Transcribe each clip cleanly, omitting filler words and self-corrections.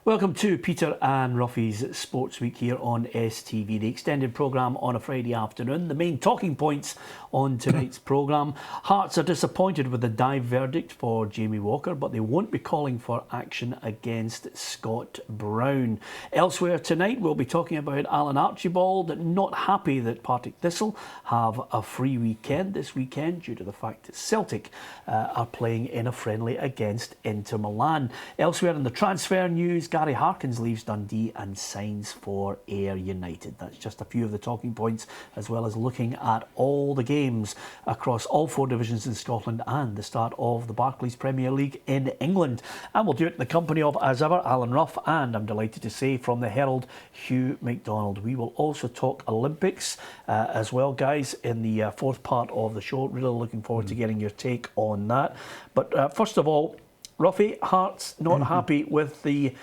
Welcome to Peter and Ruffy's Sports Week here on STV, the extended programme on a Friday afternoon. The main talking points on tonight's programme: Hearts are disappointed with the dive verdict for Jamie Walker, but they won't be calling for action against Scott Brown. Elsewhere tonight, we'll be talking about Alan Archibald, not happy that Partick Thistle have a free weekend this weekend due to the fact that Celtic are playing in a friendly against Inter Milan. Elsewhere in the transfer news, Gary Harkins leaves Dundee and signs for Ayr United. That's just a few of the talking points, as well as looking at all the games across all four divisions in Scotland and the start of the Barclays Premier League in England. And we'll do it in the company of, as ever, Alan Ruff, and I'm delighted to say from the Herald, Hugh McDonald. We will also talk Olympics as well, guys, in the fourth part of the show. Really looking forward to getting your take on that. But first of all, Ruffy, Hearts not happy with the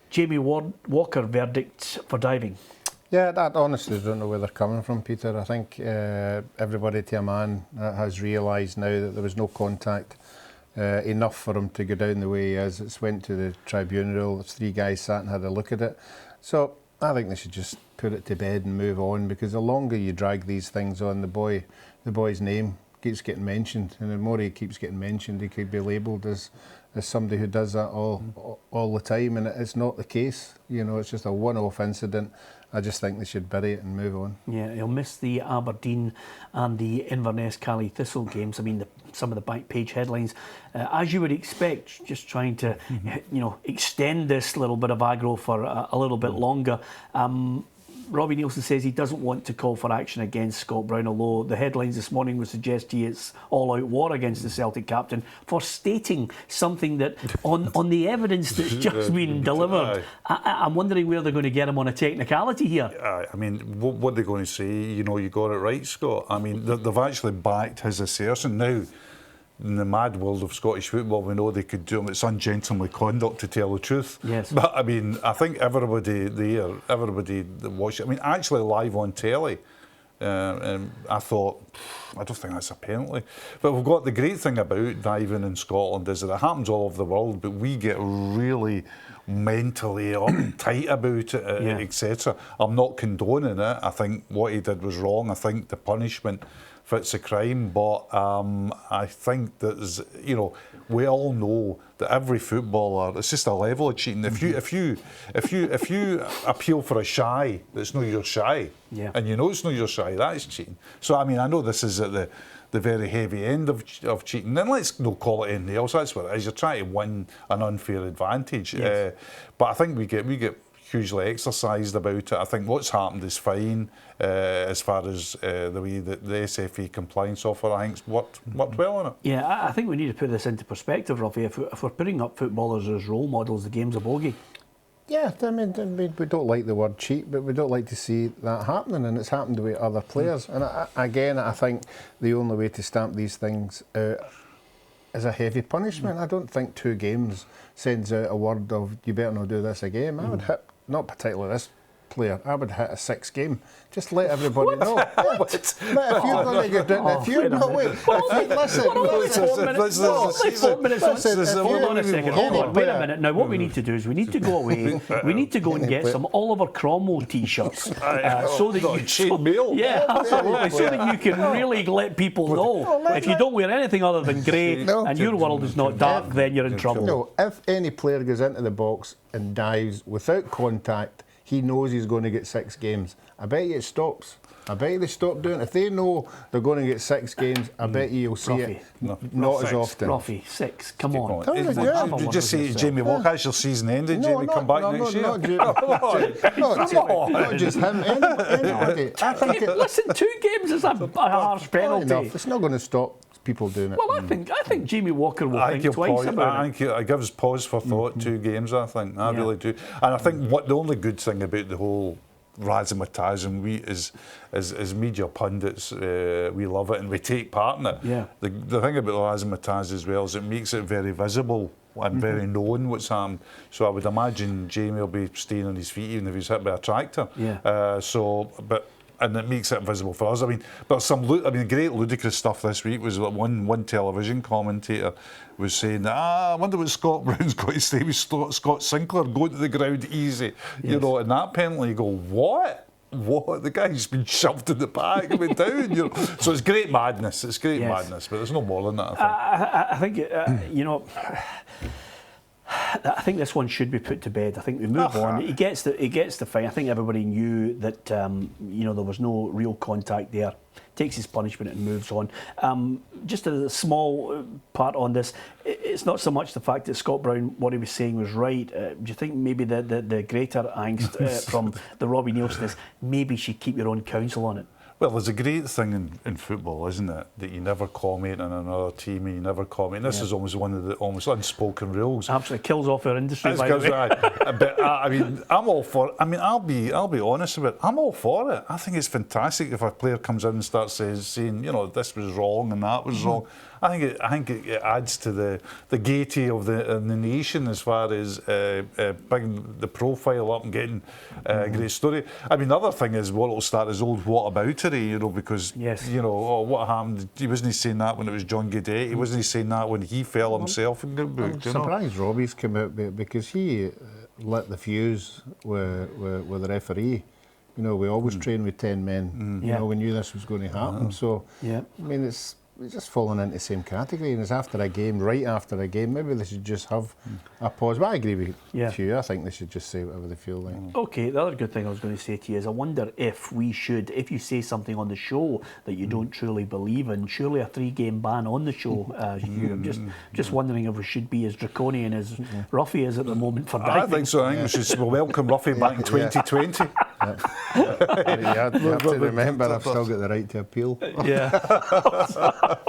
Jamie Walker verdict for diving. Yeah, I honestly don't know where they're coming from, Peter. I think everybody to a man has realised now that there was no contact enough for him to go down the way he is. It's went to the tribunal. There's three guys sat and had a look at it. So I think they should just put it to bed and move on, because the longer you drag these things on, the boy's name keeps getting mentioned, and the more he keeps getting mentioned, he could be labelled as somebody who does that all the time, and it's not the case. You know, it's just a one-off incident. I just think they should bury it and move on. Yeah, he'll miss the Aberdeen and the Inverness Cali Thistle games. I mean, some of the back page headlines, as you would expect, just trying to, extend this little bit of aggro for a little bit longer. Robbie Nielsen says he doesn't want to call for action against Scott Brown, although the headlines this morning would suggest he is all-out war against the Celtic captain for stating something that, on the evidence that's just been delivered, I'm wondering where they're going to get him on a technicality here. I mean, what are they going to say? You know, you got it right, Scott. I mean, they've actually backed his assertion. Now, in the mad world of Scottish football, we know they could do them. It's ungentlemanly conduct, to tell the truth. Yes. But I mean, I think everybody that watched it, I mean, actually live on telly, and I thought, I don't think that's a penalty. But we've got the great thing about diving in Scotland is that it happens all over the world, but we get really mentally uptight about it, etc. I'm not condoning it. I think what he did was wrong. I think the punishment fits a crime, but I think that we all know that every footballer, it's just a level of cheating. If you appeal for a shy that's not your shy, and you know it's not your shy, that is cheating. So I mean, I know this is at the very heavy end of cheating. Then let's not call it anything else. That's what it is. You're trying to win an unfair advantage. Yes. But I think we get hugely exercised about it. I think what's happened is fine as far as the way that the SFA compliance offer, I think's worked well on it. Yeah, I think we need to put this into perspective, Ruffy. If we're putting up footballers as role models, the game's a bogey. Yeah, I mean, we don't like the word cheat, but we don't like to see that happening, and it's happened with other players. And I think the only way to stamp these things out is a heavy punishment. I don't think 2 games sends out a word of, you better not do this again. I would hit, not particularly this player, I would hit a 6 game. Just let everybody know. But if you're going to get down, if you're not, wait, listen. Hold on a second. Wait a minute. Now, what we need to do is we need to go away. We need to go and get some Oliver Cromwell T-shirts, so that you absolutely, so that you can really let people know. If you don't wear anything other than grey and your world is not dark, then you're in trouble. No, if any player goes into the box and dives without contact, he knows he's going to get 6 games. I bet you it stops. I bet you they stop doing it. If they know they're going to get 6 games, I bet you'll see it not as often. Ruffy, 6, come on. Did you just say Jamie Walker has your season ended? Jamie, come back next year? Not just him, anybody. Listen, 2 games is a harsh penalty. It's not going to stop people doing it. Well, I think Jamie Walker will think twice about it. I think it gives pause for thought. 2 games, I think. I really do. And I think the only good thing about the whole razzmatazz, and we as media pundits, we love it and we take part in it. Yeah. The thing about the razzmatazz as well is it makes it very visible and very known what's happened. So I would imagine Jamie will be staying on his feet even if he's hit by a tractor. Yeah. But and it makes it invisible for us. I mean, but great ludicrous stuff this week was that one television commentator was saying, I wonder what Scott Brown's got to say with Scott Sinclair going to the ground easy, you know, and that penalty, you go, what? The guy's been shoved in the back and went down. You know? So it's great madness. It's great madness, but there's no more than that, I think. You know, I think this one should be put to bed. I think we move on. He gets the fine. I think everybody knew that you know, there was no real contact there. Takes his punishment and moves on. Just a small part on this. It's not so much the fact that Scott Brown, what he was saying was right. Do you think maybe the greater angst from the Robbie Nielsen is maybe you should keep your own counsel on it? Well, there's a great thing in football, isn't it? That you never comment on another team, and you never comment. This is almost one of the almost unspoken rules. Absolutely kills off our industry. By the way. But I mean, I'm all for it. I mean, I'll be honest about it. I'm all for it. I think it's fantastic if a player comes in and starts saying, you know, this was wrong and that was wrong. I think it adds to the gaiety of the nation as far as bringing the profile up and getting a great story. I mean, the other thing is what will start is old whataboutery, you know, because you know, what happened? He wasn't saying that when it was John Guidetti. He wasn't saying that when he fell himself and got booked. I'm surprised Robbie's come out because he lit the fuse with the referee. You know, we always train with 10 men. You know, we knew this was going to happen. So, I mean, it's just falling into the same category. And it's after a game, right after a game, maybe they should just have a pause. But I agree with you. I think they should just say whatever they feel like. Okay, the other good thing I was going to say to you is I wonder if you say something on the show that you don't truly believe in, surely a 3-game ban on the show, I'm just wondering if we should be as draconian as Ruffy is at the moment for diving. I think so. I think we should welcome Ruffy back in 2020. You have to remember, I've still got the right to appeal. Yeah.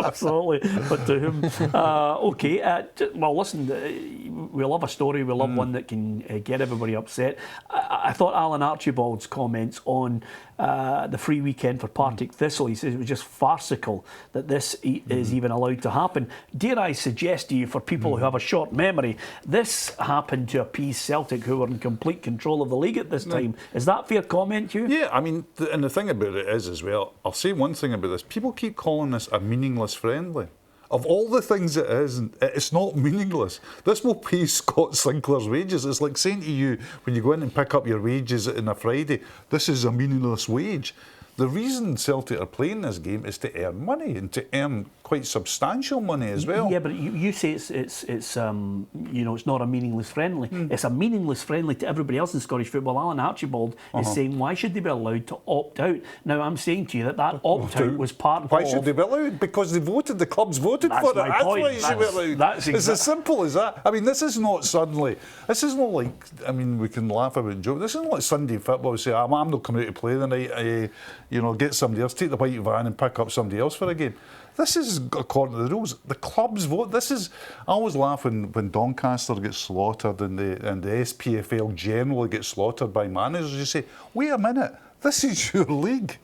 Absolutely, but to whom? Okay, well, listen, we love a story, we love one that can get everybody upset. I thought Alan Archibald's comments on the free weekend for Partick Thistle, he says it was just farcical that this is even allowed to happen. Dare I suggest to you, for people who have a short memory, this happened to appease Celtic, who were in complete control of the league at this time. Is that fair comment, Hugh? Yeah, I mean, and the thing about it is as well, I'll say one thing about this. People keep calling this a meaningless friendly. Of all the things it isn't, it's not meaningless. This will pay Scott Sinclair's wages. It's like saying to you, when you go in and pick up your wages on a Friday, this is a meaningless wage. The reason Celtic are playing this game is to earn money and to earn quite substantial money as well. Yeah, but you say it's you know, it's not a meaningless friendly. It's a meaningless friendly to everybody else in Scottish football. Alan Archibald is saying, why should they be allowed to opt out? Now, I'm saying to you that opt out was part of... Why should they be allowed? Because they voted, the clubs voted for it. That's why you should be allowed. It's as simple as that. I mean, this is not suddenly, this is not like, I mean, we can laugh about jokes. This isn't like Sunday football. Say, I'm not coming out to play tonight. You know, get somebody else, take the white van and pick up somebody else for a game. This is according to the rules. The clubs vote. This is. I always laugh when Doncaster gets slaughtered and the SPFL generally gets slaughtered by managers. You say, wait a minute, this is your league.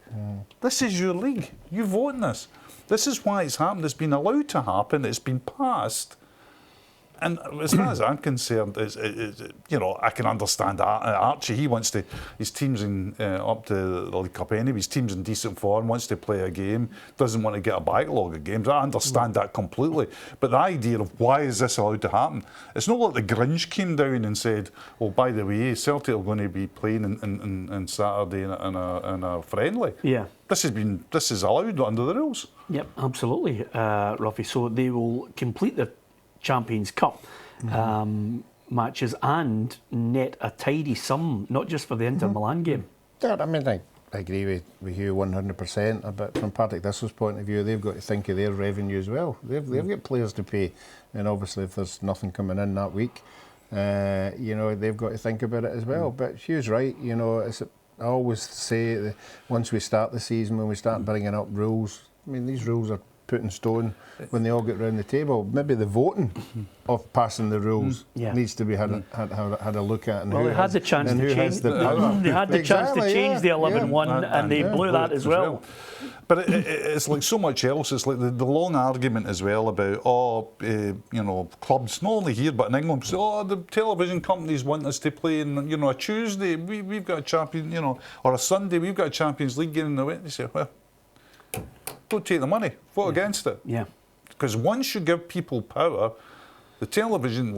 This is your league. You vote in this. This is why it's happened. It's been allowed to happen. It's been passed. And as far as I'm concerned, you know, I can understand Archie. He wants to, his team's in up to the League Cup anyway. His team's in decent form, wants to play a game, doesn't want to get a backlog of games. I understand that completely. But the idea of why is this allowed to happen? It's not like the Grinch came down and said, "Oh, by the way, Celtic are going to be playing on Saturday in a friendly." Yeah. This is allowed under the rules. Yep, absolutely, Ruffy. So they will complete their Champions Cup matches and net a tidy sum, not just for the Inter Milan game. Yeah, I mean, I agree with you 100%. But from Partick Thistle's point of view, they've got to think of their revenue as well. They've got players to pay, and obviously if there's nothing coming in that week, you know, they've got to think about it as well. But Hugh's right. You know, I always say that once we start the season, when we start bringing up rules, I mean, these rules are put in stone when they all get round the table. Maybe the voting of passing the rules needs to be had a look at. And well, they had the chance to change. They had the chance to change the 11-1, and they blew that as well. But it's like so much else. It's like the long argument as well about, clubs, not only here but in England, say, the television companies want us to play in, a Tuesday, we've got a champion, or a Sunday, we've got a Champions League game in the way. They say, well, don't take the money, vote against it. Yeah. Because once you give people power, the television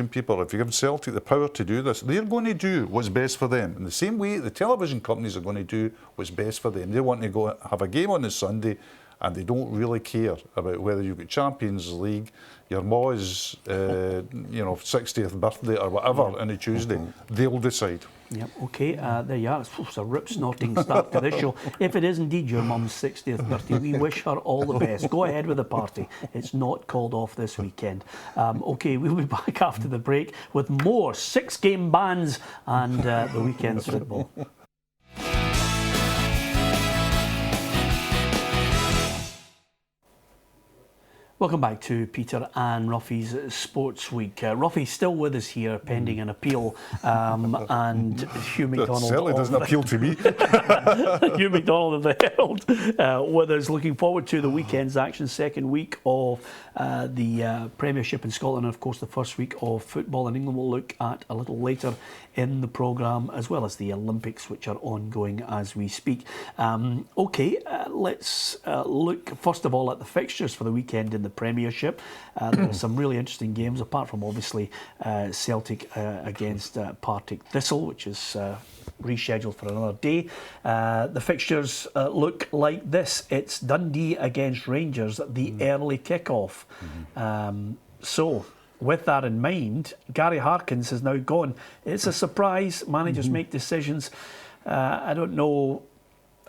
people, if you give Celtic the power to do this, they're going to do what's best for them. In the same way, the television companies are going to do what's best for them. They want to go have a game on a Sunday, and they don't really care about whether you've got Champions League, your Ma's, 60th birthday or whatever on a Tuesday. They'll decide. Yep, okay, there you are. It's a rip-snorting start to this show. If it is indeed your mum's 60th birthday, we wish her all the best. Go ahead with the party. It's not called off this weekend. Okay, we'll be back after the break with more 6-game bans and the weekend's football. Welcome back to Peter and Ruffy's Sports Week. Ruffy's still with us here, pending an appeal, and Hugh McDonald. That certainly doesn't appeal to me. Hugh McDonald of the Herald with us, looking forward to the weekend's action, second week of the Premiership in Scotland, and of course the first week of football in England. We'll look at a little later in the programme, as well as the Olympics, which are ongoing as we speak. Let's look first of all at the fixtures for the weekend in the Premiership. There are some really interesting games, apart from obviously Celtic against Partick Thistle, which is rescheduled for another day. The fixtures look like this. It's Dundee against Rangers, the early kick-off. So, with that in mind, Gary Harkins has now gone. It's a surprise. Managers make decisions. I don't know.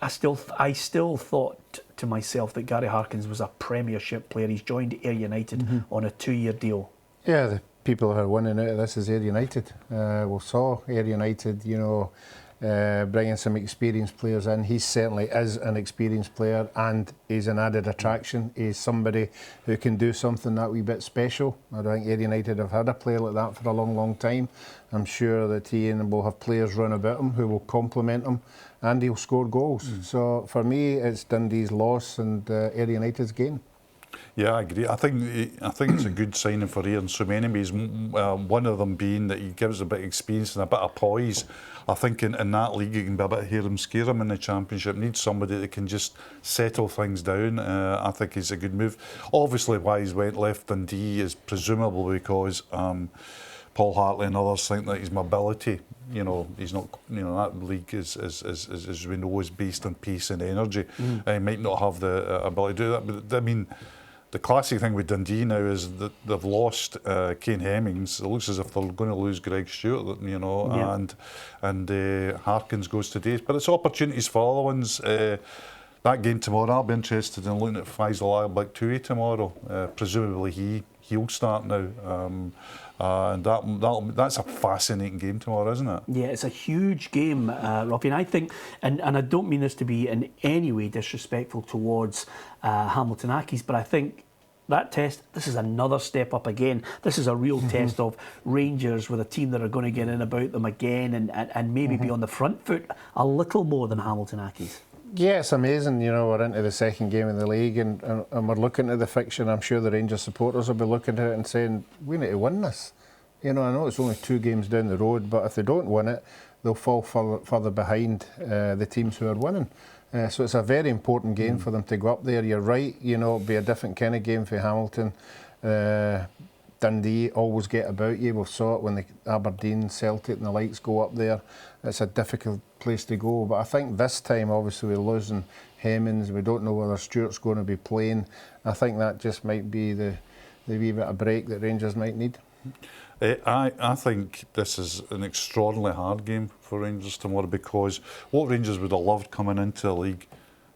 I still thought to myself that Gary Harkins was a Premiership player. He's joined Ayr United on a 2-year deal. Yeah, the people who are winning out of this is Ayr United. We saw Ayr United, bringing some experienced players in. He certainly is an experienced player, and he's an added attraction. He's somebody who can do something that wee bit special. I don't think Ayr United have had a player like that for a long, long time. I'm sure that he will have players run about him who will complement him, and he'll score goals. So for me, it's Dundee's loss and Ayr United's gain. Yeah, I agree. I think it's a good signing for Ayr in so many ways. One of them being that he gives a bit of experience and a bit of poise. I think in that league it can be a bit hear him, scare him in the Championship. Needs somebody that can just settle things down. I think he's a good move. Obviously, why he's left Dundee is presumably because Paul Hartley and others think that his mobility, he's not, that league is as we know, is based on pace and energy. He might not have the ability to do that. But I mean, the classic thing with Dundee now is that they've lost Kane Hemmings. It looks as if they're going to lose Greg Stewart, and Harkins goes to Days. But it's opportunities for other ones. That game tomorrow, I'll be interested in looking at Faisal Al-Baktouhi tomorrow. Presumably he'll start now. And that's a fascinating game tomorrow, isn't it? Yeah, it's a huge game, Ruffy. And I think, and I don't mean this to be in any way disrespectful towards Hamilton Accies, but I think that test, this is another step up again. This is a real test of Rangers with a team that are going to get in about them again and maybe be on the front foot a little more than Hamilton Accies. Yeah, it's amazing. We're into the second game of the league and we're looking at the fixture. I'm sure the Rangers supporters will be looking at it and saying, we need to win this. I know it's only 2 games down the road, but if they don't win it, they'll fall further behind the teams who are winning. So it's a very important game for them to go up there. You're right, it'll be a different kind of game for Hamilton. Dundee always get about you. We saw it when the Aberdeen, Celtic and the likes go up there. It's a difficult place to go. But I think this time, obviously, we're losing Hemmings. We don't know whether Stewart's going to be playing. I think that just might be the wee bit of break that Rangers might need. I think this is an extraordinarily hard game for Rangers tomorrow, because what Rangers would have loved coming into the league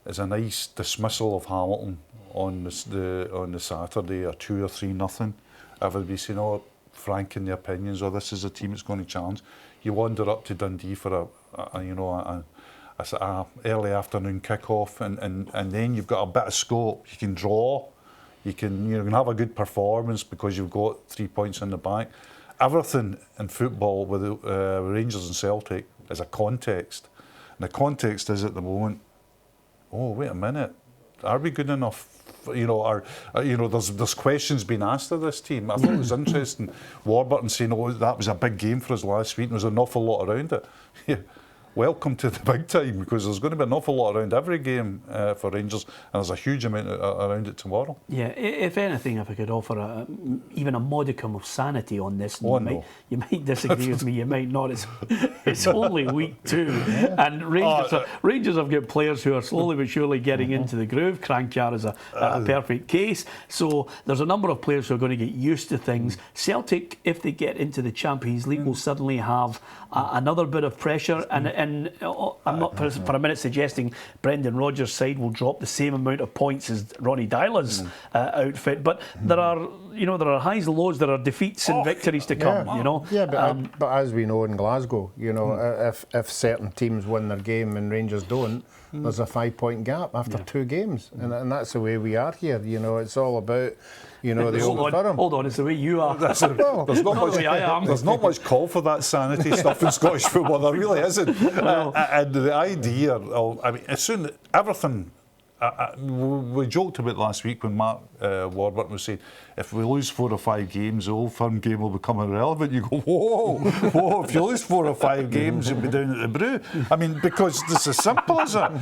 is a nice dismissal of Hamilton on the Saturday, or 2 or 3-0. Everybody saying, franking the opinions, this is a team that's going to challenge. You wander up to Dundee for a a early afternoon kick-off, and then you've got a bit of scope. You can draw, you can have a good performance because you've got 3 points in the bank. Everything in football with Rangers and Celtic is a context. And the context is at the moment, oh, wait a minute, are we good enough? There's questions being asked of this team. I thought it was interesting, Warburton saying, oh, that was a big game for us last week and there's an awful lot around it. Yeah. Welcome to the big time, because there's going to be an awful lot around every game for Rangers, and there's a huge amount around it tomorrow. Yeah, if anything, if I could offer even a modicum of sanity on this, you might disagree with me, you might not. It's only week 2, and Rangers have got players who are slowly but surely getting into the groove. Crankjar is a perfect case. So there's a number of players who are going to get used to things. Celtic, if they get into the Champions League, will suddenly have another bit of pressure, and I'm not for a minute suggesting Brendan Rodgers' side will drop the same amount of points as Ronnie Dyla's outfit, but there are highs and lows, there are defeats and victories to come. But as we know in Glasgow, if certain teams win their game and Rangers don't, there's a 5-point gap after 2 games, and that's the way we are here. It's all about the old firm. Hold on, it's the way you are. There's not much call for that sanity stuff in Scottish football. There really isn't. And the idea of, as soon as everything. We joked about last week when Mark Warburton was saying, if we lose 4 or 5 games, the Old Firm game will become irrelevant. You go, whoa, if you lose 4 or 5 games, you'll be down at the brew. Because it's as simple as that.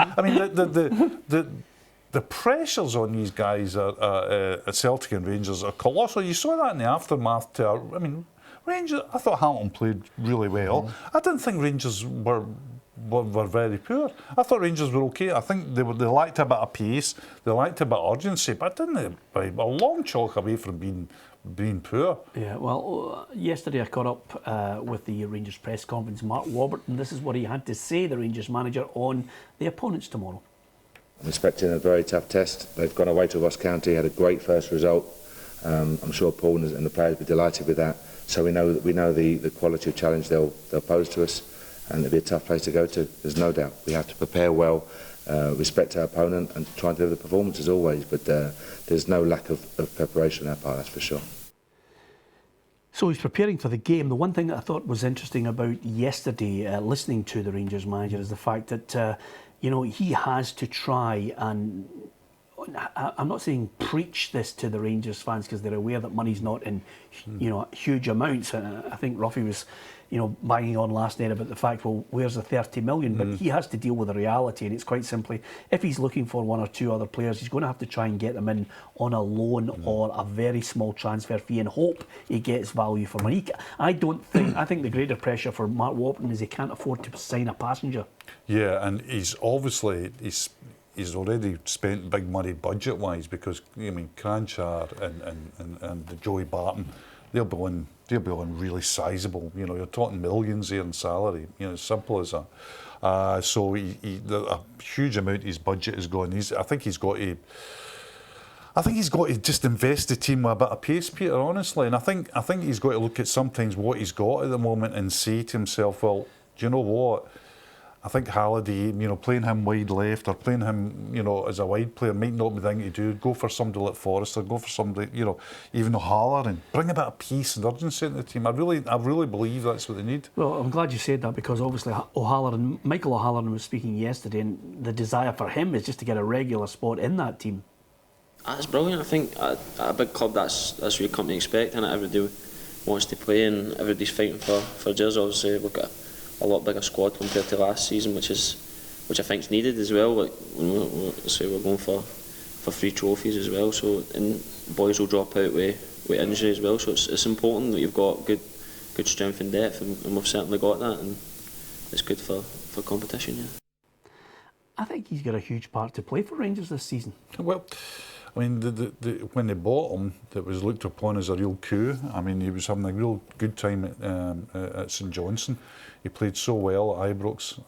The pressures on these guys at Celtic and Rangers are colossal. You saw that in the aftermath to Rangers. I thought Hamilton played really well. I didn't think Rangers were very poor. I thought Rangers were okay. I think they lacked a bit of pace, they lacked a bit of urgency, but didn't they a long chalk away from being poor. Yeah, well, yesterday I caught up with the Rangers press conference, Mark Warburton. This is what he had to say, the Rangers manager, on the opponents tomorrow. I'm expecting a very tough test. They've gone away to Ross County, had a great first result. I'm sure Paul and the players will be delighted with that. So we know the quality of challenge they'll pose to us, and it'll be a tough place to go to. There's no doubt. We have to prepare well, respect our opponent, and try and deliver the performance as always. But there's no lack of preparation on our part, that's for sure. So he's preparing for the game. The one thing that I thought was interesting about yesterday, listening to the Rangers manager, is the fact that he has to try and, I'm not saying preach this to the Rangers fans because they're aware that money's not in huge amounts. I think Ruffy was banging on last night about the fact, well, where's the 30 million? But he has to deal with the reality, and it's quite simply, if he's looking for 1 or 2 other players, he's going to have to try and get them in on a loan or a very small transfer fee and hope he gets value for money. I think the greater pressure for Mark Warburton is he can't afford to sign a passenger. Yeah, and he's obviously he's already spent big money budget-wise, because Cranchard and Joey Barton, they'll be on really sizable. You're talking millions here in salary. As simple as that. So a huge amount of his budget is gone. I think he's got to just invest the team with a bit of pace, Peter. Honestly, and I think he's got to look at sometimes what he's got at the moment and say to himself, well, do you know what? I think Halliday, playing him wide left or playing him, as a wide player might not be the thing to do. Go for somebody like Forrester, go for somebody, even O'Halloran. Bring a bit of peace and urgency into the team. I really believe that's what they need. Well, I'm glad you said that, because obviously Michael O'Halloran was speaking yesterday, and the desire for him is just to get a regular spot in that team. That's brilliant. I think at a big club, that's what your company expect, and everybody wants to play and everybody's fighting for jersey. Obviously, we've got a lot bigger squad compared to last season, which I think is needed as well. Like we're going for 3 trophies as well. So, and boys will drop out with injury as well. So it's important that you've got good strength and depth, and we've certainly got that, and it's good for competition. Yeah. I think he's got a huge part to play for Rangers this season. Well, when they bought him, it was looked upon as a real coup. He was having a real good time at St Johnstone. He played so well at Ibrox,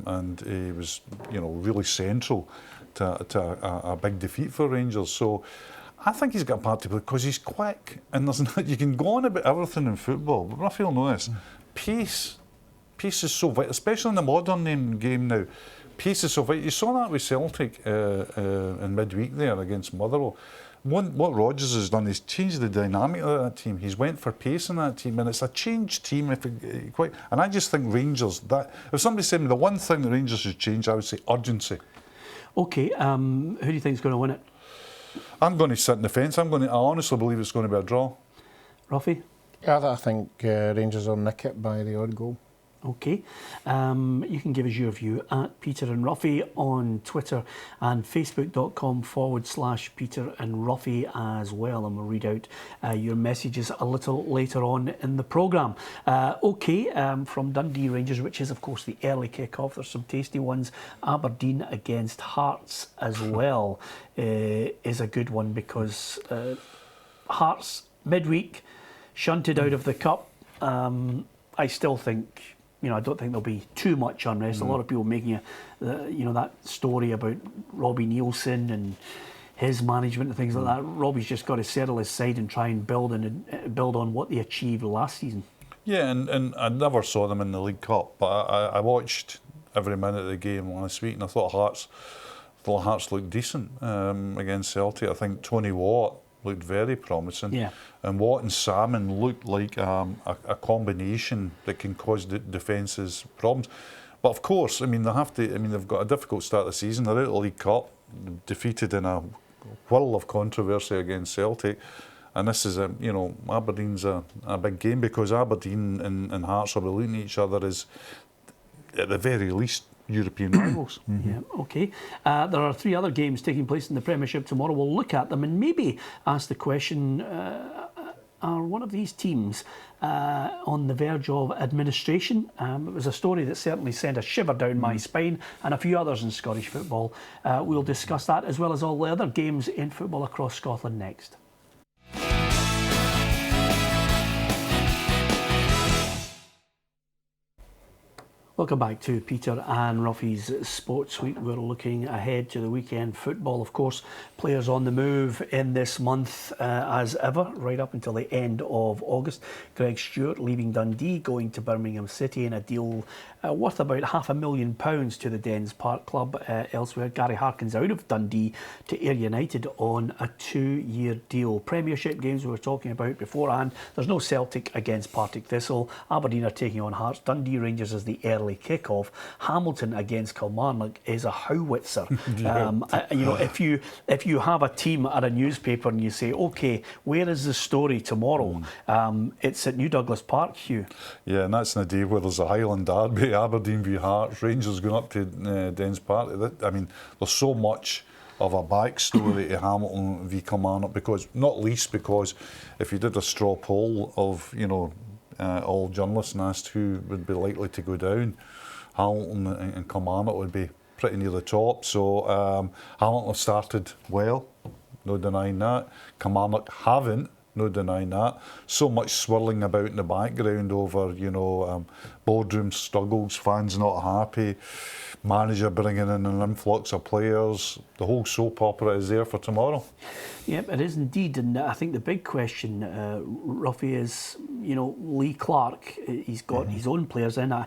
and he was, really central to a big defeat for Rangers. So I think he's got a part to play because he's quick, and you can go on about everything in football, but Raphael knows this. Pace is so vital, especially in the modern game now. pace is so vital. You saw that with Celtic in midweek there against Motherwell. What Rodgers has done is changed the dynamic of that team. He's went for pace in that team, and it's a changed team. And I just think Rangers, that if somebody said to me the one thing the Rangers should change, I would say urgency. Okay, who do you think is going to win it? I'm going to sit in the fence. I honestly believe it's going to be a draw. Ruffy? Yeah, I think Rangers will nick it by the odd goal. Okay, you can give us your view at Peter and Ruffy on Twitter and facebook.com/Peter and Ruffy as well, and we'll read out your messages a little later on in the programme. From Dundee Rangers, which is of course the early kick-off, there's some tasty ones. Aberdeen against Hearts as well is a good one, because Hearts midweek shunted out of the cup. I still think, I don't think there'll be too much unrest. A lot of people making that story about Robbie Nielsen and his management and things like that. Robbie's just got to settle his side and try and build on what they achieved last season. Yeah, and I never saw them in the League Cup, but I watched every minute of the game last week, and I thought Hearts looked decent against Celtic. I think Tony Watt looked very promising. Yeah. And Watt and Salmon looked like a combination that can cause the defence's problems. But of course, they've got a difficult start of the season. They're out of the League Cup, defeated in a whirl of controversy against Celtic. And this is Aberdeen's a big game, because Aberdeen and Hearts will be looking at each other as, at the very least, European rivals. Yeah, okay. There are 3 other games taking place in the Premiership tomorrow. We'll look at them and maybe ask the question, are one of these teams on the verge of administration? It was a story that certainly sent a shiver down my spine, and a few others in Scottish football. We'll discuss that, as well as all the other games in football across Scotland, next. Welcome back to Peter and Ruffy's Sports Week. We're looking ahead to the weekend football. Of course, players on the move in this month as ever, right up until the end of August. Greg Stewart leaving Dundee, going to Birmingham City in a deal worth about £500,000 to the Dens Park Club elsewhere. Gary Harkins out of Dundee to Ayr United on a 2-year deal. Premiership games we were talking about beforehand. There's no Celtic against Partick Thistle. Aberdeen are taking on Hearts. Dundee Rangers is the early kick-off. Hamilton against Kilmarnock is a howitzer. If you have a team at a newspaper and you say, okay, where is the story tomorrow? It's at New Douglas Park, Hugh. Yeah, and that's in a day where there's a Highland derby, Aberdeen v Hearts, Rangers going up to Dens Park. There's so much of a backstory to Hamilton v Kilmarnock, not least because if you did a straw poll of all journalists and asked who would be likely to go down, Hamilton and Kilmarnock would be pretty near the top. So Hamilton have started well, no denying that. Kilmarnock haven't, no denying that. So much swirling about in the background over, boardroom struggles, fans not happy, manager bringing in an influx of players. The whole soap opera is there for tomorrow. Yep, it is indeed. And I think the big question, Ruffy, is, Lee Clark, he's got his own players in. I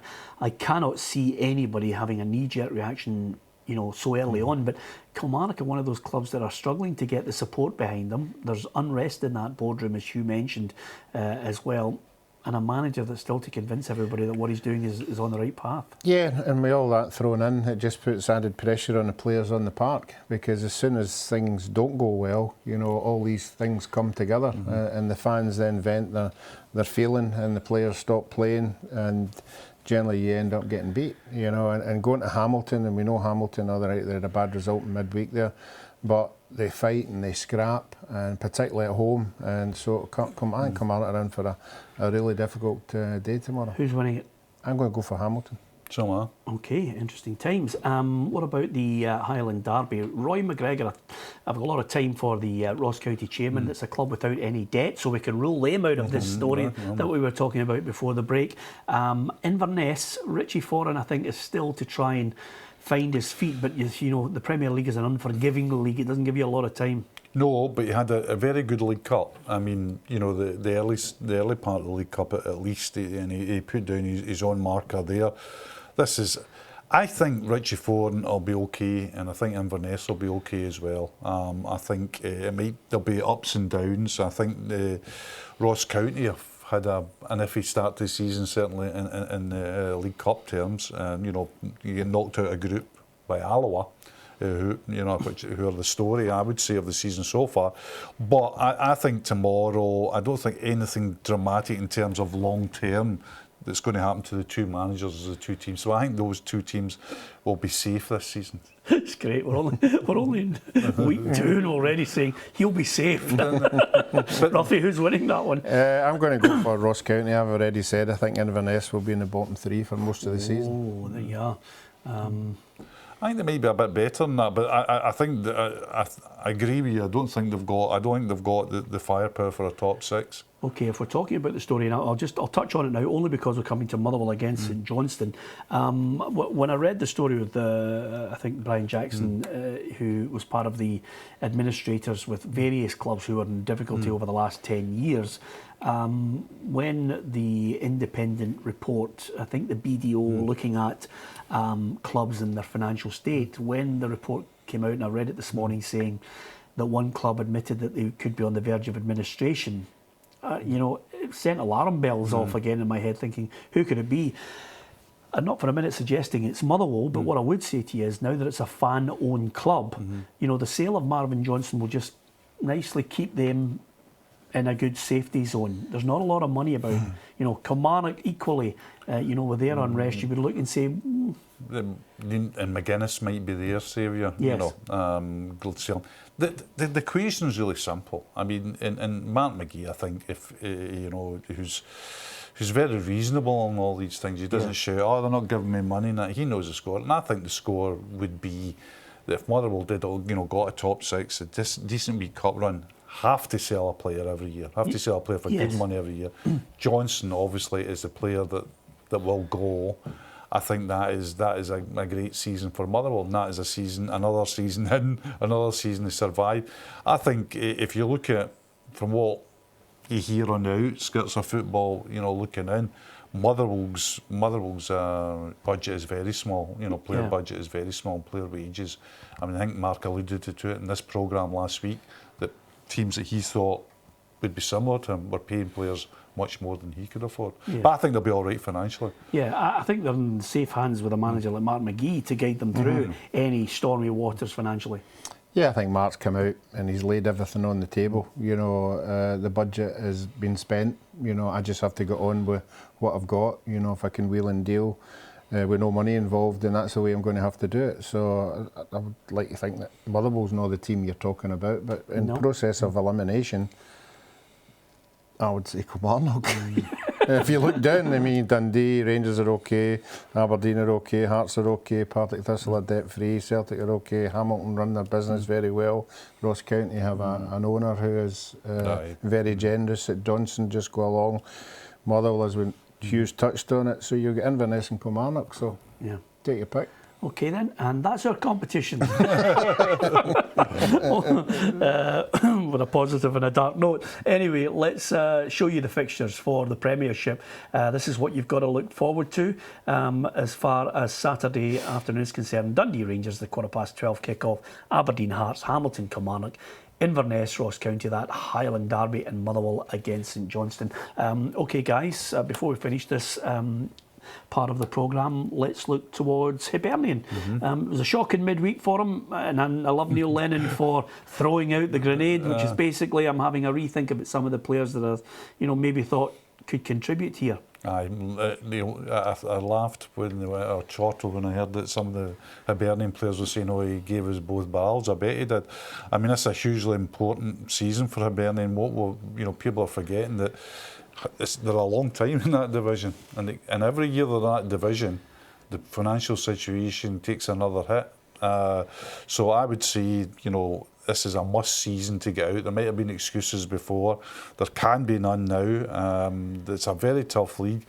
cannot see anybody having a knee-jerk reaction, so early on. But Kilmarnock are one of those clubs that are struggling to get the support behind them. There's unrest in that boardroom, as Hugh mentioned, as well. And a manager that's still to convince everybody that what he's doing is on the right path. Yeah, and with all that thrown in, it just puts added pressure on the players on the park, because as soon as things don't go well, all these things come together, and the fans then vent their feeling, and the players stop playing, and generally you end up getting beat, and going to Hamilton, and we know Hamilton, they had a bad result in midweek there, but they fight and they scrap, and particularly at home, and so I think Kilmarnock are in for a really difficult day tomorrow. Who's winning it? I'm going to go for Hamilton. So am I. Okay, interesting times. What about the Highland Derby? Roy McGregor, I've got a lot of time for the Ross County chairman. That's a club without any debt, so we can rule them out of this story that we were talking about before the break. Inverness, Richie Foran, I think, is still to try and find his feet, but the Premier League is an unforgiving league. It doesn't give you a lot of time. No, but he had a very good League Cup. The early part of the League Cup at least, and he put down his own marker there. This is, I think Richie Thorne will be okay, and I think Inverness will be okay as well. I think there'll be ups and downs. I think Ross County have had an iffy start to the season, certainly in League Cup terms. And you get knocked out of a group by Alloa, who are the story, I would say, of the season so far. But I think tomorrow, I don't think anything dramatic in terms of long term that's going to happen to the two managers of the two teams. So I think those two teams will be safe this season. It's great. We're only in week 2 and already saying he'll be safe. Ruffy, who's winning that one? I'm going to go for Ross County. I've already said I think Inverness will be in the bottom 3 for most of the season. Oh, there you are. I think they may be a bit better than that, but I think I agree with you. I don't think they've got the firepower for a top 6. Okay, if we're talking about the story now, I'll touch on it now only because we're coming to Motherwell against St Johnstone. When I read the story with I think Brian Jackson, who was part of the administrators with various clubs who were in difficulty over the last 10 years, when the independent report, I think the BDO looking at clubs and their financial state, when the report came out, and I read it this morning saying that one club admitted that they could be on the verge of administration, it sent alarm bells off again in my head, thinking, who could it be? I'm not for a minute suggesting it's Motherwell, but what I would say to you is, now that it's a fan-owned club, the sale of Marvin Johnson will just nicely keep them in a good safety zone. There's not a lot of money about. Kilmarnock equally, with their unrest, you would look and say, And McGuinness might be their saviour. Yes. Gilsean. The equation is really simple. I mean, and Mark McGee, I think, who's very reasonable on all these things. He doesn't shout, "Oh, they're not giving me money." And that. He knows the score, and I think the score would be that if Motherwell did, got a top 6, a decent wee cup run, have to sell a player every year. Have to sell a player for good money every year. Johnson obviously is the player that will go. I think that is a great season for Motherwell, and that is another season to survive. I think if you look at from what you hear on the outskirts of football, looking in, Motherwell's budget is very small. Player budget is very small. Player wages. I mean, I think Mark alluded to it in this programme last week that teams that he thought would be similar to him were paying players much more than he could afford. But I think they'll be all right financially. Yeah, I think they're in safe hands with a manager like Mark McGee to guide them through any stormy waters financially. Yeah, I think Mark's come out and he's laid everything on the table. The budget has been spent. I just have to get on with what I've got. If I can wheel and deal with no money involved, then that's the way I'm going to have to do it. So I would like to think that Motherwell's not the team you're talking about, but in the process of elimination, I would say Kilmarnock. If you look down, I mean, Dundee, Rangers are okay, Aberdeen are okay, Hearts are okay, Partick Thistle are debt-free, Celtic are okay, Hamilton run their business very well, Ross County have an owner who is very generous. At Johnson just go along. Motherwell, as Hughes touched on it, so you get Inverness and Kilmarnock, so take your pick. Okay then, and that's our competition. With a positive and a dark note. Anyway, let's show you the fixtures for the Premiership. This is what you've got to look forward to as far as Saturday afternoon is concerned. Dundee Rangers, the 12:15 kick-off. Aberdeen Hearts, Hamilton Kilmarnock, Inverness, Ross County, that Highland Derby, and Motherwell against St Johnstone. Okay guys, before we finish this part of the programme, let's look towards Hibernian. It was a shocking midweek for him, and I love Neil Lennon for throwing out the grenade, which is basically I'm having a rethink about some of the players that I maybe thought could contribute here. I laughed or chortled when I heard that some of the Hibernian players were saying, he gave us both barrels. I bet he did. I mean, it's a hugely important season for Hibernian. People are forgetting that they're a long time in that division, and every year they're in that division, the financial situation takes another hit. So I would say, this is a must season to get out. There might have been excuses before. There can be none now. It's a very tough league.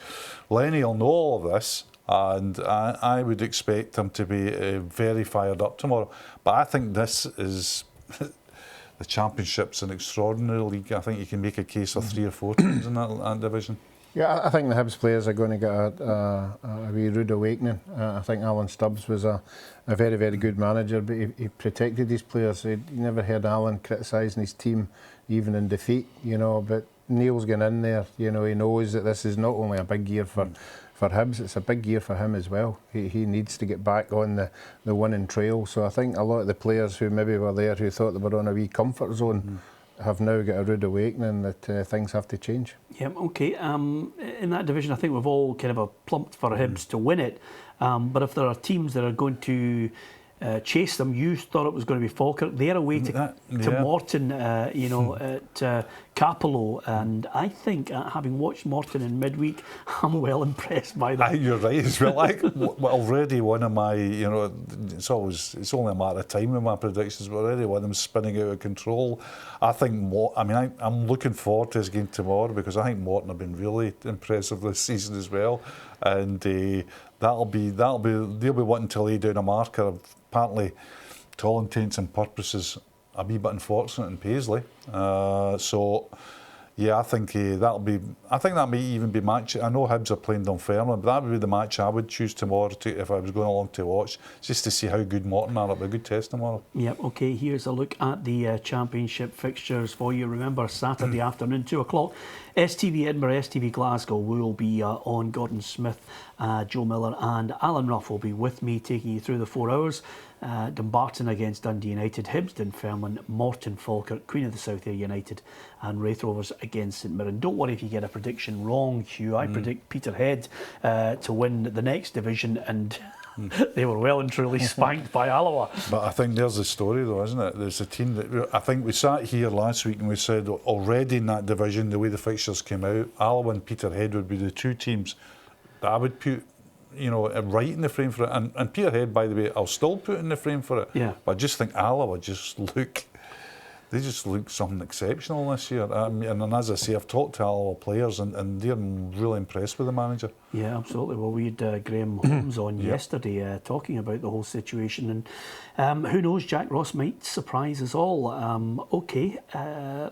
Lenny will know all of this, and I would expect him to be very fired up tomorrow. But I think this is... The Championship's an extraordinary league. I think you can make a case of 3 or 4 teams in that division. Yeah, I think the Hibs players are going to get a wee rude awakening. I think Alan Stubbs was a very, very good manager, but he protected his players. You never heard Alan criticising his team, even in defeat, you know. But Neil's gone in there, you know, he knows that this is not only a big year for Hibs, it's a big year for him as well. He needs to get back on the winning trail. So I think a lot of the players who maybe were there, who thought they were on a wee comfort zone, have now got a rude awakening that things have to change. Yeah, okay. In that division, I think we've all kind of plumped for Hibs to win it. But if there are teams that are going to chase them, you thought it was going to be Falkirk. They're away to Morton, you know, at Capello. And I think, having watched Morton in midweek, I'm well impressed by that. You're right as well. Already one of my, you know, it's only a matter of time with my predictions, but already one of them spinning out of control. I think I'm looking forward to this game tomorrow because I think Morton have been really impressive this season as well, and they'll be wanting to lay down a marker. Apparently, to all intents and purposes, a wee bit unfortunate in Paisley. So, yeah, I think that may even be match. I know Hibs are playing Dunfermline, but that would be the match I would choose tomorrow if I was going along to watch, just to see how good Morton are. It'll be a good test tomorrow. Yep. Okay. Here's a look at the Championship fixtures for you. Remember, Saturday afternoon, 2 o'clock. STV Edinburgh, STV Glasgow will be on. Gordon Smith, Joe Miller and Alan Ruff will be with me, taking you through the 4 hours. Dumbarton against Dundee United, Hibs Dunfermline, Morton Falkirk, Queen of the South Air United and Wraith Rovers against St Mirren. Don't worry if you get a prediction wrong, Hugh. I predict Peterhead to win the next division, and they were well and truly spanked by Alloa. But I think there's the story though, isn't it? There's a team that, I think we sat here last week and we said already in that division, the way the fixtures came out, Alloa and Peterhead would be the two teams that I would put, you know, right in the frame for it. And Peterhead, by the way, I'll still put in the frame for it. Yeah. But I just think Alloa they just look something exceptional this year. And as I say, I've talked to Alloa players and they're really impressed with the manager. Yeah, absolutely. Well, we had Graham Holmes on yesterday talking about the whole situation, and who knows, Jack Ross might surprise us all. Okay,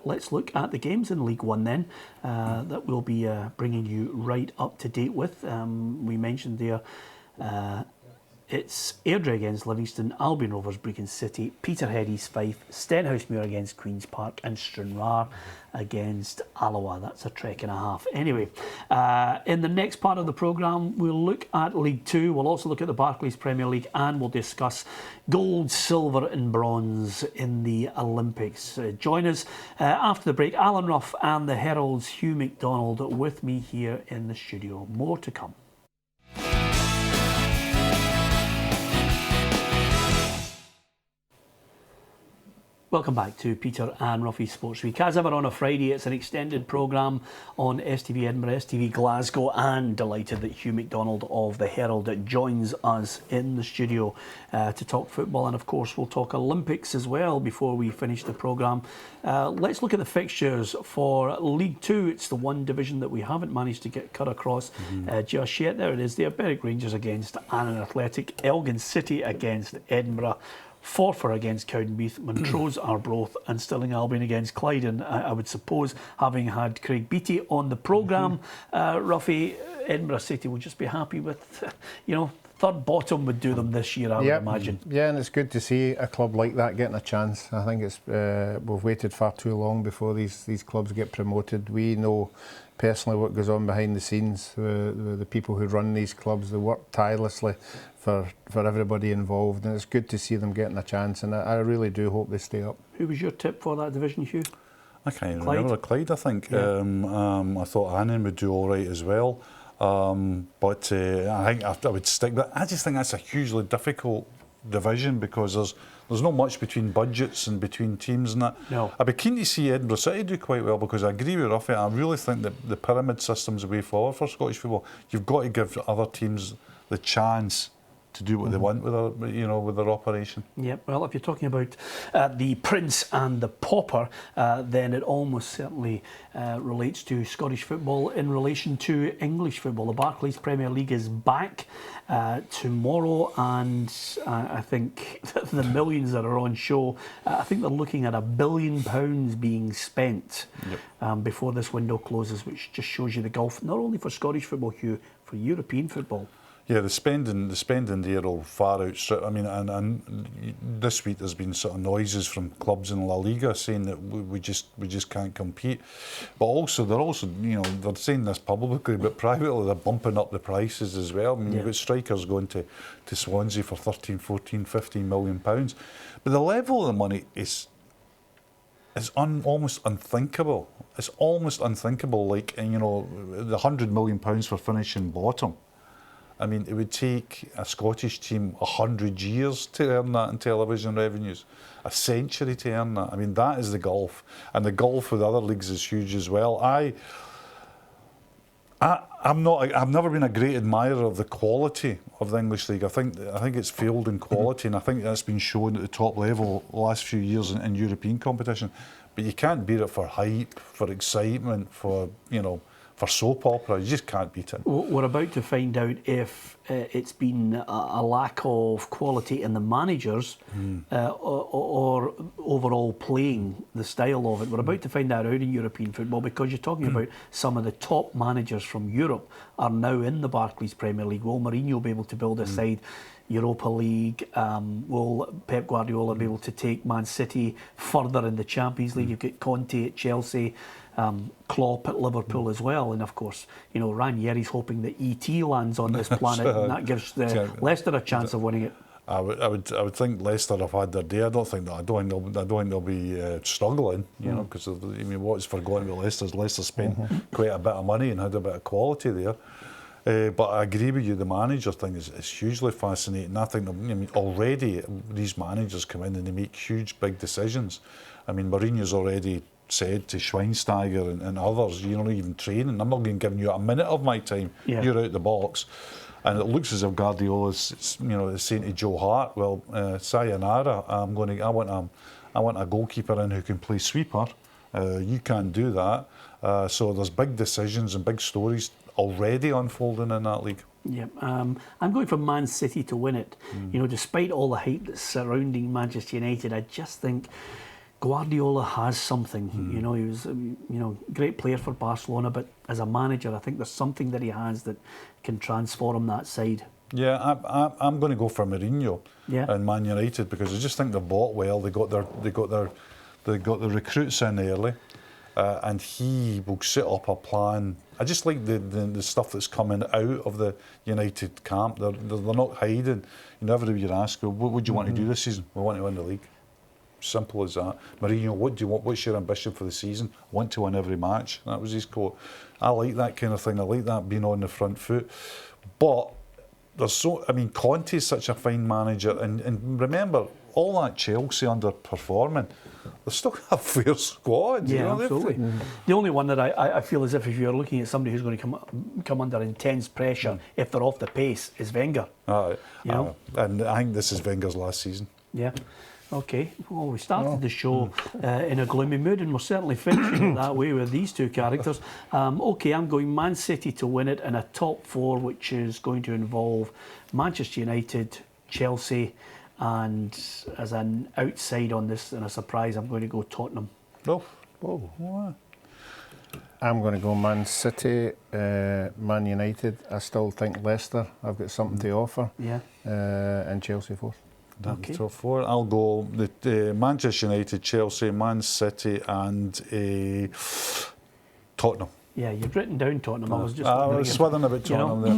let's look at the games in League One then that we'll be bringing you right up to date with. We mentioned there it's Airdrie against Livingston, Albion Rovers, Brecon City, Peterhead East Fife, Stenhousemuir against Queen's Park and Stranraer against Alloa. That's a trek and a half. Anyway, in the next part of the programme, we'll look at League Two. We'll also look at the Barclays Premier League and we'll discuss gold, silver and bronze in the Olympics. Join us after the break. Alan Ruff and the Herald's Hugh McDonald with me here in the studio. More to come. Welcome back to Peter and Ruffy's Sports Week. As ever on a Friday, it's an extended programme on STV Edinburgh, STV Glasgow, and delighted that Hugh McDonald of the Herald joins us in the studio to talk football, and of course we'll talk Olympics as well before we finish the programme. Let's look at the fixtures for League Two. It's the one division that we haven't managed to get cut across just yet. There it is there. Berwick Rangers against Annan Athletic, Elgin City against Edinburgh, Forfar against Cowdenbeath, Montrose Arbroath and Stirling Albion against Clyde. And I would suppose, having had Craig Beattie on the programme, Ruffy, Edinburgh City would just be happy with, you know, third bottom would do them this year, I would imagine. Yeah, and it's good to see a club like that getting a chance. I think it's we've waited far too long before these clubs get promoted. We know personally what goes on behind the scenes. The people who run these clubs, they work tirelessly for everybody involved, and it's good to see them getting a chance, and I really do hope they stay up. Who was your tip for that division, Hugh? I can't even remember. Clyde, I think. Yeah. I thought Annan would do all right as well, but I think I would stick with it. I just think that's a hugely difficult division because there's not much between budgets and between teams and that. No. I'd be keen to see Edinburgh City do quite well because I agree with Ruffy. I really think that the pyramid system's the way forward for Scottish football. You've got to give other teams the chance to do what they want with their operation. Yep. Well, if you're talking about the Prince and the Pauper, then it almost certainly relates to Scottish football in relation to English football. The Barclays Premier League is back tomorrow, and I think the millions that are on show, I think they're looking at £1 billion being spent before this window closes, which just shows you the gulf, not only for Scottish football, Hugh, for European football. Yeah, the spending there will far outstrip. I mean, and this week there's been sort of noises from clubs in La Liga saying that we just can't compete. But also they're saying this publicly, but privately they're bumping up the prices as well. I mean, you've got strikers going to Swansea for 13, 14, 15 million pounds. But the level of the money is almost unthinkable. It's almost unthinkable. Like, the £100 million for finishing bottom. I mean, it would take a Scottish team 100 years to earn that in television revenues, a century to earn that. I mean, that is the gulf, and the gulf with other leagues is huge as well. I've never been a great admirer of the quality of the English league. I think it's failed in quality, and I think that's been shown at the top level the last few years in European competition. But you can't beat it for hype, for excitement, for soap opera. You just can't beat it. We're about to find out if it's been a lack of quality in the managers or overall playing the style of it. We're about to find that out in European football, because you're talking about some of the top managers from Europe are now in the Barclays Premier League. Will Mourinho be able to build a side? Europa League? Will Pep Guardiola be able to take Man City further in the Champions League? You've got Conte at Chelsea, Klopp at Liverpool as well, and of course, Ranieri's hoping that ET lands on this planet, and that gives Leicester a chance of winning it. I would think Leicester have had their day. I don't think they'll be struggling, because what is forgotten about Leicester is Leicester spent quite a bit of money and had a bit of quality there. But I agree with you, the manager thing is hugely fascinating. I think already these managers come in and they make huge, big decisions. I mean, Mourinho's already said to Schweinsteiger and others, even training, I'm not going to give you a minute of my time. You're out the box. And it looks as if Guardiola's, saying to Joe Hart, well, sayonara, I want a goalkeeper in who can play sweeper. You can't do that. So there's big decisions and big stories already unfolding in that league. Yeah, I'm going for Man City to win it. Despite all the hype that's surrounding Manchester United, I just think Guardiola has something. He was great player for Barcelona, but as a manager, I think there's something that he has that can transform that side. Yeah, I'm going to go for Mourinho and Man United, because I just think they bought well. They got the recruits in early, and he will set up a plan. I just like the stuff that's coming out of the United camp. They're not hiding. Everybody would ask, well, what would you want to do this season? We want to win the league. Simple as that. Mourinho, what do you want? What's your ambition for the season? I want to win every match. That was his quote. I like that kind of thing. I like that being on the front foot. But Conte is such a fine manager, and remember, all that Chelsea underperforming, they still have a fair squad. Yeah, absolutely. The only one that I feel as if you're looking at somebody who's going to come under intense pressure if they're off the pace is Wenger. And I think this is Wenger's last season. Yeah. Okay, well, we started the show in a gloomy mood, and we're certainly finishing it that way with these two characters. Okay, I'm going Man City to win it in a top four, which is going to involve Manchester United, Chelsea, and as an outside on this and a surprise, I'm going to go Tottenham. I'm going to go Man City, Man United. I still think Leicester have got something to offer. And Chelsea fourth. Okay. Top four. I'll go the Manchester United, Chelsea, Man City, and Tottenham. Yeah, you've written down Tottenham. I was swithing about Tottenham there.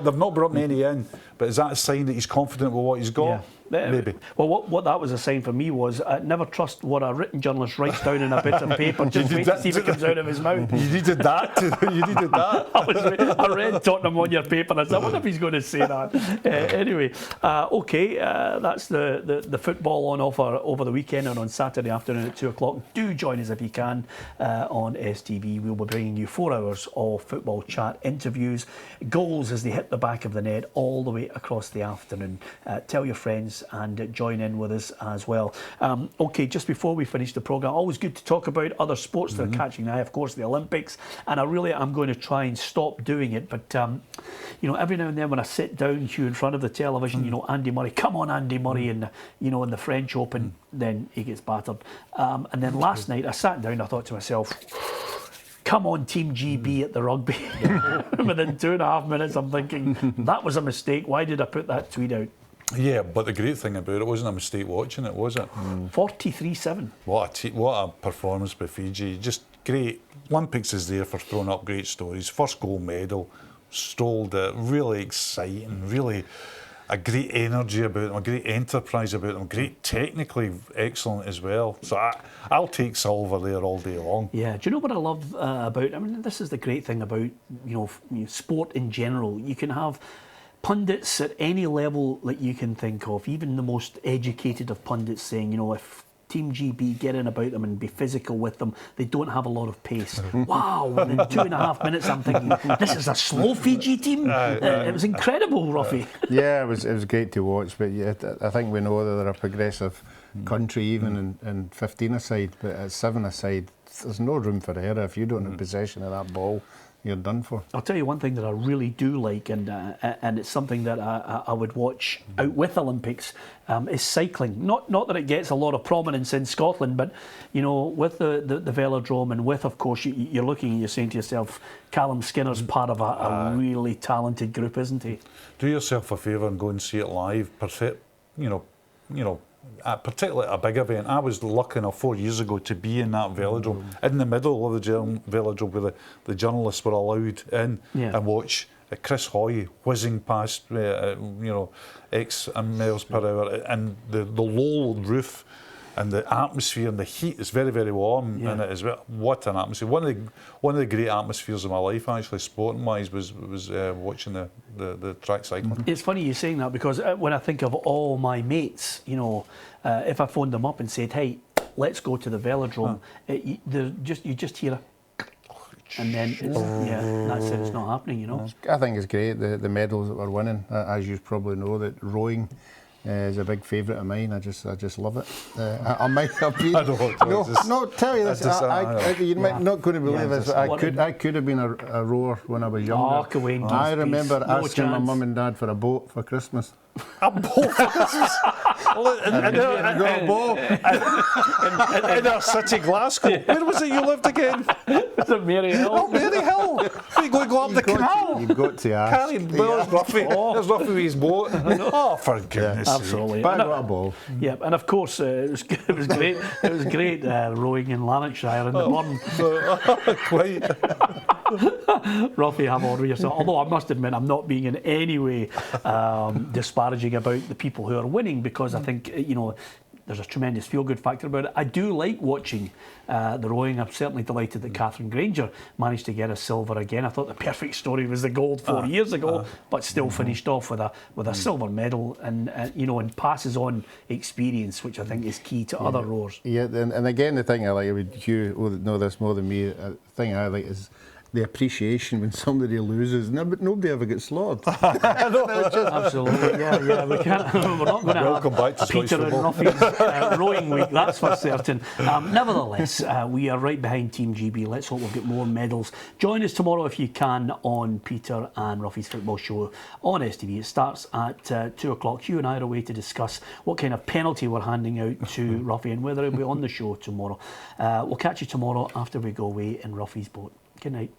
They've not brought many in, but is that a sign that he's confident with what he's got? Maybe. Well, what that was a sign for me was never trust what a written journalist writes down in a bit of paper. Just wait to see if it comes out of his mouth. You needed that. You needed that. I read Tottenham on your paper and I said, I wonder if he's going to say that. Anyway, okay, that's the football on offer over the weekend and on Saturday afternoon at 2 o'clock. Do join us if you can on STV. We'll be bringing you 4 hours of football chat, interviews, goals as they hit the back of the net all the way across the afternoon. Tell your friends and join in with us as well. Okay, just before we finish the programme, always good to talk about other sports that are catching the eye, of course, the Olympics, and I'm going to try and stop doing it, but every now and then when I sit down here in front of the television, Andy Murray, come on Andy Murray, in the French Open, then he gets battered. And then last night I sat down, I thought to myself, come on Team GB at the rugby. Within 2.5 minutes I'm thinking, that was a mistake, why did I put that tweet out? Yeah, but the great thing about it wasn't a mistake watching it, was it? 43-7. What a performance by Fiji. Just great. Olympics is there for throwing up great stories. First gold medal, strolled it, really exciting, really a great energy about them, a great enterprise about them, great technically excellent as well. So I'll take silver there all day long. Yeah, do you know what I love about, this is the great thing about, sport in general. You can have pundits at any level that you can think of, even the most educated of pundits saying, if Team GB get in about them and be physical with them, they don't have a lot of pace. Wow, and in 2.5 minutes I'm thinking, this is a slow Fiji team? It was incredible, Ruffy. Yeah, it was great to watch, but yeah, I think we know that they're a progressive country, even in 15-a-side, but at 7-a-side, there's no room for error. If you don't have possession of that ball, you're done for. I'll tell you one thing that I really do like, and it's something that I would watch out with Olympics, is cycling. Not that it gets a lot of prominence in Scotland, but with the velodrome, and with, of course, you're looking and you're saying to yourself, Callum Skinner's part of a really talented group, isn't he? Do yourself a favour and go and see it live. Particularly at a big event. I was lucky enough 4 years ago to be in that velodrome, in the middle of the velodrome where the journalists were allowed in and watch Chris Hoy whizzing past, X miles per hour, and the low roof and the atmosphere and the heat is very, very warm in it as well. What an atmosphere! One of the great atmospheres of my life, actually, sporting-wise, was watching the track cycling. It's funny you saying that, because when I think of all my mates, if I phoned them up and said, "Hey, let's go to the velodrome," you just hear a, and then that's it. It's not happening. I think it's great, the medals that we're winning. As you probably know, that rowing is a big favourite of mine. I just love it. I might have been. I don't know. Tell you this. You might not going to believe this. I could have been a rower when I was younger. I remember asking my mum and dad for a boat for Christmas. A boat for Christmas? And got a boat. In our city, Glasgow. Where was it you lived again? It's at Maryhill. Oh, Maryhill. Are you going to go up the canal? You've got to ask. Carrying There's Ruffy with his boat. Oh, for goodness sake. Absolutely. But I got a ball. Yeah, and of course it was great. It was great rowing in Lanarkshire in the Burn. Quite. Ruffy, have on with yourself. Although I must admit, I'm not being in any way disparaging about the people who are winning, because I think there's a tremendous feel-good factor about it. I do like watching the rowing. I'm certainly delighted that Catherine Granger managed to get a silver again. I thought the perfect story was the gold 4 years ago, but still finished off with a silver medal, and and passes on experience, which I think is key to other rowers. Yeah, and again, the thing I like about Hugh, would know this more than me, the thing I like is the appreciation when somebody loses. But nobody ever gets slaughtered. Absolutely, yeah. We can't. We're not going to Welcome back to Peter and Ruffy's rowing week. That's for certain. Nevertheless, we are right behind Team GB. Let's hope we'll get more medals. Join us tomorrow if you can on Peter and Ruffy's football show on STV. It starts at 2 o'clock. Hugh and I are away to discuss what kind of penalty we're handing out to Ruffy and whether he'll be on the show tomorrow. We'll catch you tomorrow after we go away in Ruffy's boat. Good night.